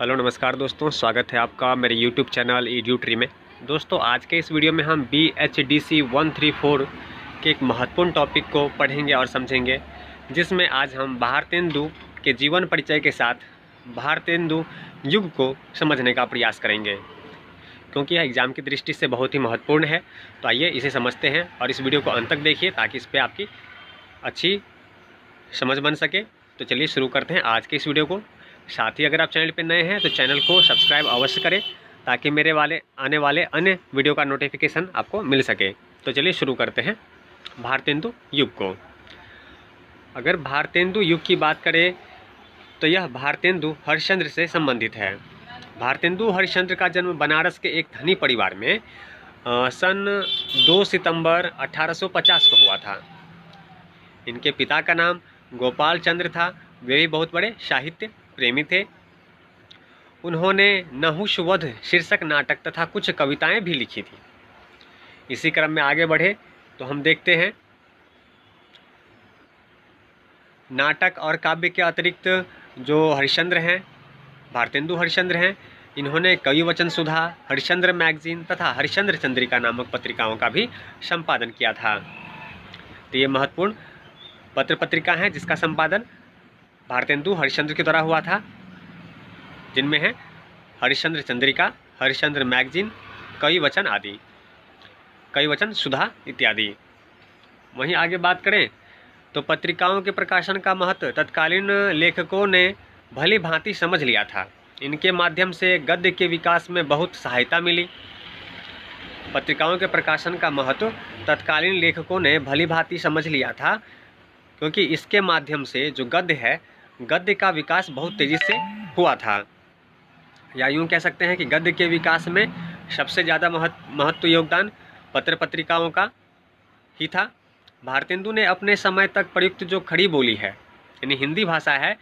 Hello नमस्कार दोस्तों, स्वागत है आपका मेरे YouTube चैनल एड्यूट्री में। दोस्तों आज के इस वीडियो में हम BHDC 134 के एक महत्वपूर्ण टॉपिक को पढ़ेंगे और समझेंगे, जिसमें आज हम भारतेंदु के जीवन परिचय के साथ भारतेंदु युग को समझने का प्रयास करेंगे, क्योंकि यह एग्ज़ाम की दृष्टि से बहुत ही महत्वपूर्ण है। तो आइए इसे समझते हैं और इस वीडियो को अंत तक देखिए ताकि इस पर आपकी अच्छी समझ बन सके। तो चलिए शुरू करते हैं आज के इस वीडियो को। साथ ही अगर आप चैनल पर नए हैं तो चैनल को सब्सक्राइब अवश्य करें ताकि मेरे आने वाले अन्य वीडियो का नोटिफिकेशन आपको मिल सके। तो चलिए शुरू करते हैं भारतेंदु युग को। अगर भारतेंदु युग की बात करें तो यह भारतेंदु हरिश्चंद्र से संबंधित है। भारतेंदु हरिश्चंद्र का जन्म बनारस के एक धनी परिवार में सन 2 सितंबर 1850 को हुआ था। इनके पिता का नाम गोपाल चंद्र था। वे भी बहुत बड़े साहित्य प्रेमी थे। उन्होंने नहुषवध शीर्षक नाटक तथा कुछ कविताएं भी लिखी थी। इसी क्रम में आगे बढ़े तो हम देखते हैं नाटक और काव्य के अतिरिक्त जो हरिश्चंद्र हैं, भारतेंदु हरिश्चंद्र हैं, इन्होंने कवि वचन सुधा, हरिश्चंद्र मैगजीन तथा हरिश्चंद्र चंद्रिका नामक पत्रिकाओं का भी संपादन किया था। तो ये महत्वपूर्ण पत्र पत्रिका हैं जिसका संपादन भारतेंदु हरिश्चंद्र के द्वारा हुआ था, जिनमें है हरिश्चंद्र चंद्रिका, हरिश्चंद्र मैगजीन, कवि वचन आदि, कवि वचन सुधा इत्यादि। वहीं आगे बात करें तो पत्रिकाओं के प्रकाशन का महत्व तत्कालीन लेखकों ने भली भांति समझ लिया था। इनके माध्यम से गद्य के विकास में बहुत सहायता मिली। पत्रिकाओं के प्रकाशन का महत्व तत्कालीन लेखकों ने भली भांति समझ लिया था, क्योंकि इसके माध्यम से जो गद्य है, गद्य का विकास बहुत तेज़ी से हुआ था। या यूँ कह सकते हैं कि गद्य के विकास में सबसे ज़्यादा महत्व योगदान पत्र पत्रिकाओं का ही था। भारतेंदु ने अपने समय तक प्रयुक्त जो खड़ी बोली है, यानी हिंदी भाषा है,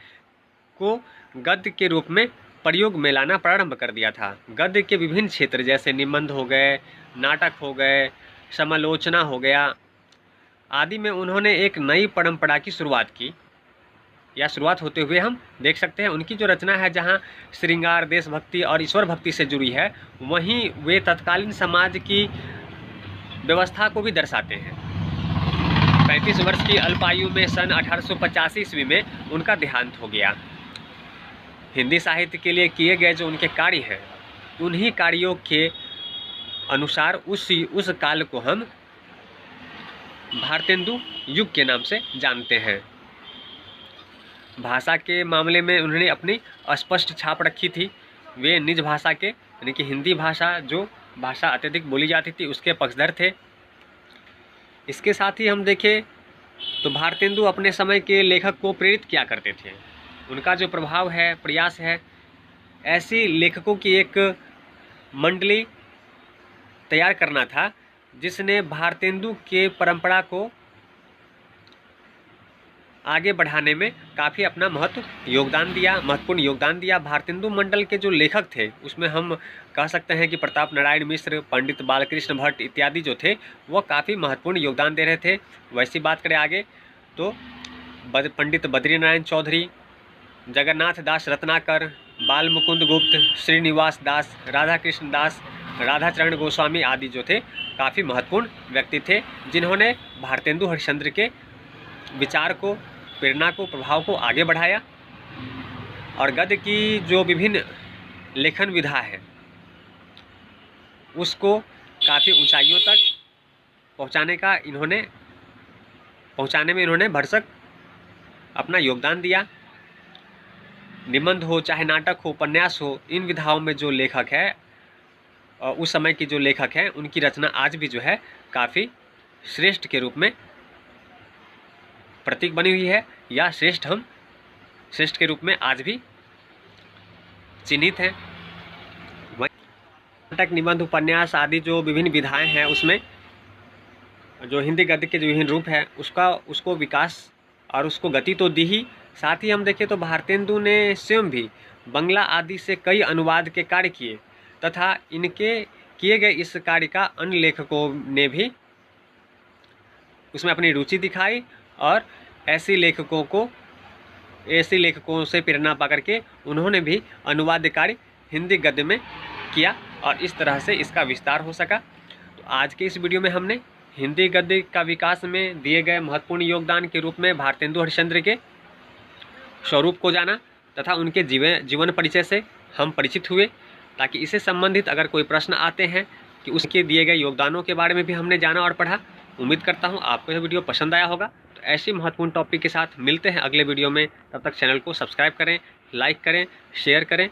को गद्य के रूप में प्रयोग में लाना प्रारंभ कर दिया था। गद्य के विभिन्न क्षेत्र जैसे निबंध हो गए, नाटक हो गए, समालोचना हो गया आदि में उन्होंने एक नई परंपरा की शुरुआत की, या शुरुआत होते हुए हम देख सकते हैं। उनकी जो रचना है जहाँ श्रृंगार, देशभक्ति और ईश्वर भक्ति से जुड़ी है, वहीं वे तत्कालीन समाज की व्यवस्था को भी दर्शाते हैं। 35 वर्ष की अल्पायु में सन 1885 ईस्वी में उनका देहांत हो गया। हिंदी साहित्य के लिए किए गए जो उनके कार्य हैं, उन्हीं कार्यों के अनुसार उस काल को हम भारतेंदु युग के नाम से जानते हैं। भाषा के मामले में उन्होंने अपनी स्पष्ट छाप रखी थी। वे निज भाषा के, यानी कि हिंदी भाषा, जो भाषा अत्यधिक बोली जाती थी, उसके पक्षधर थे। इसके साथ ही हम देखें तो भारतेंदु अपने समय के लेखक को प्रेरित किया करते थे। उनका जो प्रभाव है, प्रयास है, ऐसी लेखकों की एक मंडली तैयार करना था जिसने भारतेंदु के परंपरा को आगे बढ़ाने में काफ़ी अपना महत्वपूर्ण योगदान दिया। भारतेंदु मंडल के जो लेखक थे उसमें हम कह सकते हैं कि प्रताप नारायण मिश्र, पंडित बालकृष्ण भट्ट इत्यादि जो थे वो काफ़ी महत्वपूर्ण योगदान दे रहे थे। वैसी बात करें आगे तो पंडित बद्रीनारायण चौधरी, जगन्नाथ दास रत्नाकर, बाल मुकुंद गुप्त, श्रीनिवास दास, राधा कृष्ण दास, राधाचरण गोस्वामी आदि जो थे काफ़ी महत्वपूर्ण व्यक्ति थे, जिन्होंने भारतेंदु हरिश्चंद्र के विचार को, प्रेरणा को, प्रभाव को आगे बढ़ाया और गद्य की जो विभिन्न लेखन विधा है उसको काफ़ी ऊंचाइयों तक पहुंचाने में इन्होंने भरसक अपना योगदान दिया। निबंध हो, चाहे नाटक हो, उपन्यास हो, इन विधाओं में जो लेखक है, उस समय की जो लेखक हैं, उनकी रचना आज भी जो है काफ़ी श्रेष्ठ के रूप में प्रतीक बनी हुई है, या श्रेष्ठ के रूप में आज भी चिन्हित है। नाटक, निबंध, उपन्यास आदि जो विभिन्न विधाएं हैं, उसमें जो हिंदी गद्य के जो विभिन्न रूप है उसको विकास और उसको गति तो दी ही, साथ ही हम देखें तो भारतेंदु ने स्वयं भी बंगला आदि से कई अनुवाद के कार्य किए तथा इनके किए गए इस कार्य का अन्य लेखकों ने भी उसमें अपनी रुचि दिखाई और ऐसे लेखकों को ऐसे लेखकों से प्रेरणा पा करके उन्होंने भी अनुवाद कार्य हिंदी गद्य में किया और इस तरह से इसका विस्तार हो सका। तो आज के इस वीडियो में हमने हिंदी गद्य का विकास में दिए गए महत्वपूर्ण योगदान के रूप में भारतेंदु हरिश्चंद्र के स्वरूप को जाना तथा उनके जीवन परिचय से हम परिचित हुए, ताकि इससे संबंधित अगर कोई प्रश्न आते हैं कि उसके दिए गए योगदानों के बारे में भी हमने जाना और पढ़ा। उम्मीद करता हूँ आपको यह वीडियो पसंद आया होगा। तो ऐसे महत्वपूर्ण टॉपिक के साथ मिलते हैं अगले वीडियो में। तब तक चैनल को सब्सक्राइब करें, लाइक करें, शेयर करें